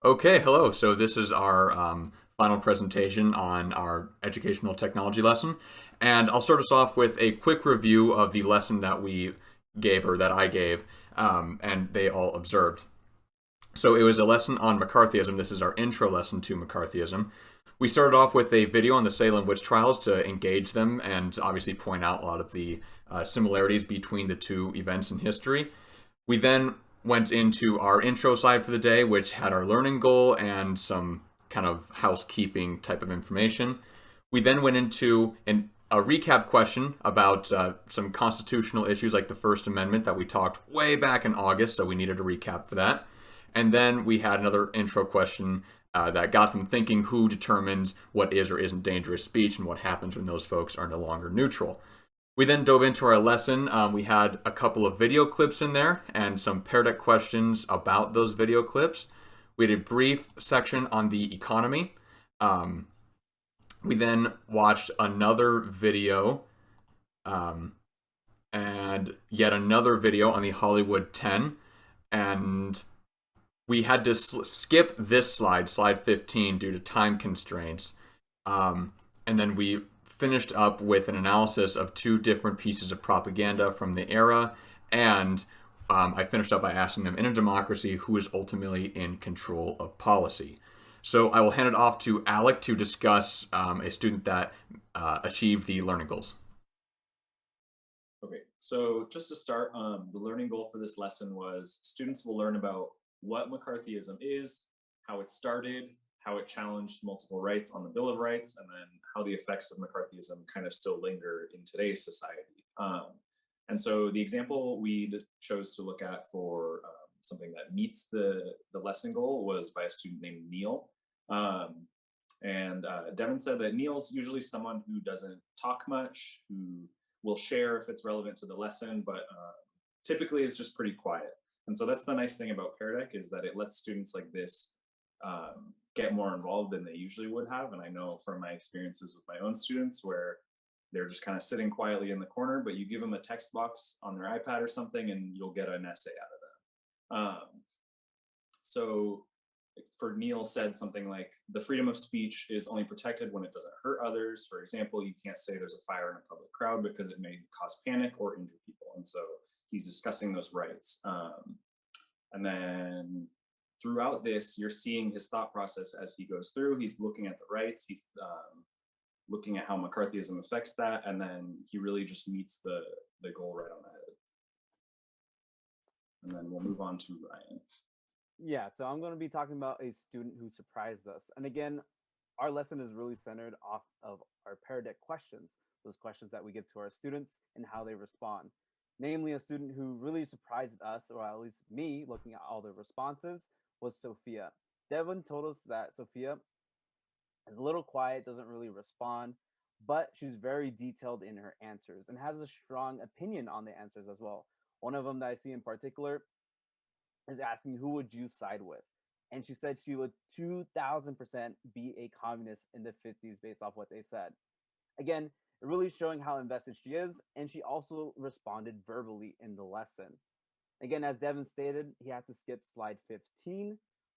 Okay, hello. So this is our final presentation on our educational technology lesson. And I'll start us off with a quick review of the lesson that we gave, or that I gave, and they all observed. So it was a lesson on McCarthyism. This is our intro lesson to McCarthyism. We started off with a video on the Salem witch trials to engage them and obviously point out a lot of the similarities between the two events in history. We then went into our intro slide for the day, which had our learning goal and some kind of housekeeping type of information. We then went into a recap question about some constitutional issues like the First Amendment that we talked way back in August, so we needed a recap for that. And then we had another intro question that got them thinking: who determines what is or isn't dangerous speech and what happens when those folks are no longer neutral. We then dove into our lesson. We had a couple of video clips in there and some Pear Deck questions about those video clips. We had a brief section on the economy. Um, we then watched another video and yet another video on the Hollywood 10. And we had to skip this slide, slide 15, due to time constraints. And then we finished up with an analysis of two different pieces of propaganda from the era. And I finished up by asking them, in a democracy, who is ultimately in control of policy? So I will hand it off to Alec to discuss a student that achieved the learning goals. Okay, so just to start, the learning goal for this lesson was students will learn about what McCarthyism is, how it started, how it challenged multiple rights on the Bill of Rights, and then how the effects of McCarthyism kind of still linger in today's society. And so the example we chose to look at for something that meets the lesson goal was by a student named Neil. Um, and Devin said that Neil's usually someone who doesn't talk much, who will share if it's relevant to the lesson, but typically is just pretty quiet. And so that's the nice thing about Pear Deck, is that it lets students like this get more involved than they usually would have. And I know from my experiences with my own students where they're just kind of sitting quietly in the corner, but you give them a text box on their iPad or something and you'll get an essay out of them. So for Neil said something like, the freedom of speech is only protected when it doesn't hurt others. For example, you can't say there's a fire in a public crowd because it may cause panic or injure people. And so he's discussing those rights. And then throughout this, you're seeing his thought process as he goes through. He's looking at the rights, he's looking at how McCarthyism affects that, and then he really just meets the goal right on the head. And then we'll move on to Ryan. Yeah, so I'm going to be talking about a student who surprised us. And again, our lesson is really centered off of our Pear Deck questions, those questions that we give to our students and how they respond. Namely, a student who really surprised us, or at least me, looking at all the responses, was Sophia. Devin told us that Sophia is a little quiet, doesn't really respond, but she's very detailed in her answers and has a strong opinion on the answers as well. One of them that I see in particular is asking who would you side with, and she said she would 2000% be a communist in the 50s based off what they said. Again, really showing how invested she is, and she also responded verbally in the lesson. Again, as Devin stated, he had to skip slide 15,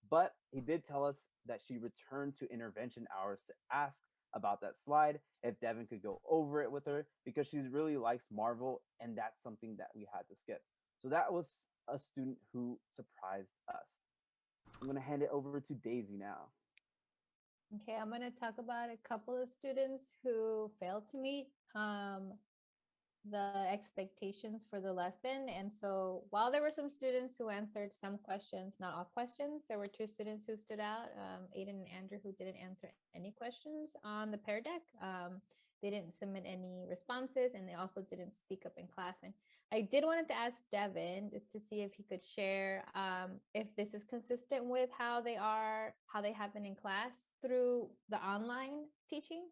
but he did tell us that she returned to intervention hours to ask about that slide if Devin could go over it with her because she really likes Marvel, and that's something that we had to skip. So that was a student who surprised us. I'm going to hand it over to Daisy now. Okay, I'm going to talk about a couple of students who failed to meet the expectations for the lesson. And so while there were some students who answered some questions, not all questions, there were two students who stood out, Aiden and Andrew, who didn't answer any questions on the Pear Deck. They didn't submit any responses, and they also didn't speak up in class. And I did wanted to ask Devin just to see if he could share if this is consistent with how they have been in class through the online teaching.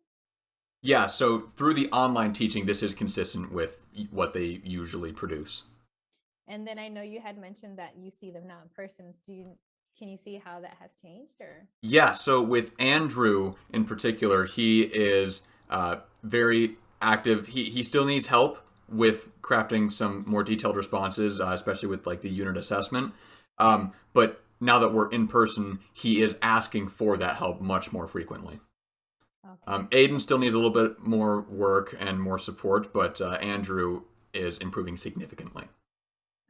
Yeah, so through the online teaching, this is consistent with what they usually produce. And then I know you had mentioned that you see them now in person. Can you see how that has changed or? Yeah, so with Andrew in particular, he is very active. He still needs help with crafting some more detailed responses, especially with like the unit assessment. But now that we're in person, he is asking for that help much more frequently. Okay. Aiden still needs a little bit more work and more support, but Andrew is improving significantly.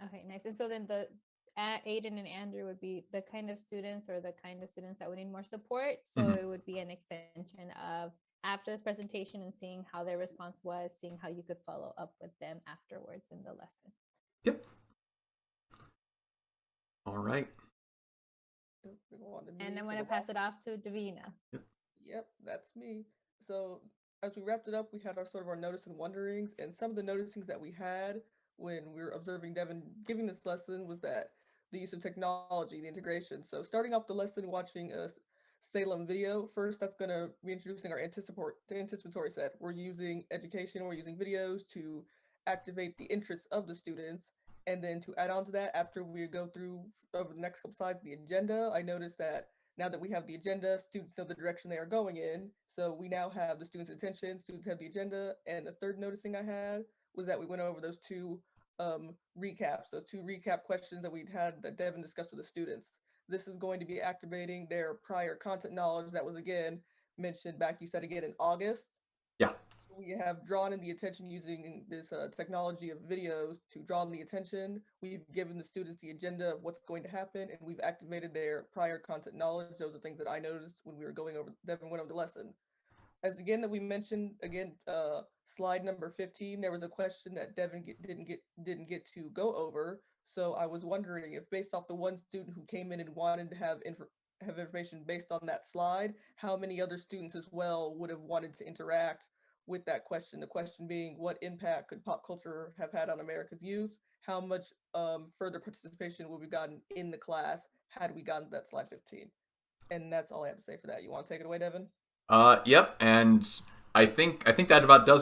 Okay, nice. And so then the Aiden and Andrew would be the kind of students or the kind of students that would need more support. So Mhm. it would be an extension of after this presentation and seeing how their response was, seeing how you could follow up with them afterwards in the lesson. Yep. All right. Yep, we're going on to And me I'm for going the to pass last. it off to Davina. Yep, that's me. So as we wrapped it up, we had our sort of our notice and wonderings, and some of the noticings that we had when we were observing Devin giving this lesson was that the use of technology, the integration. So starting off the lesson, watching a Salem video. First, that's going to be introducing our anticipatory set. We're using education, we're using videos to activate the interests of the students. And then to add on to that, after we go through over the next couple slides, the agenda, I noticed that now that we have the agenda, students know the direction they are going in. So we now have the students' attention, students have the agenda. And the third noticing I had was that we went over those two those two recap questions that we'd had that Devin discussed with the students. This is going to be activating their prior content knowledge that was again mentioned back, you said again in August. Yeah. So we have drawn in the attention using this technology of videos to draw in the attention. We've given the students the agenda of what's going to happen, and we've activated their prior content knowledge. Those are things that I noticed when we were going over, Devin went over the lesson. As again that we mentioned, again, slide number 15, there was a question that Devin didn't get to go over. So I was wondering if based off the one student who came in and wanted to have information based on that slide, how many other students as well would have wanted to interact with that question. The question being, what impact could pop culture have had on America's youth? How much further participation would we gotten in the class had we gotten to that slide 15? And that's all I have to say for that. You want to take it away, Devin? Yep. And I think that about does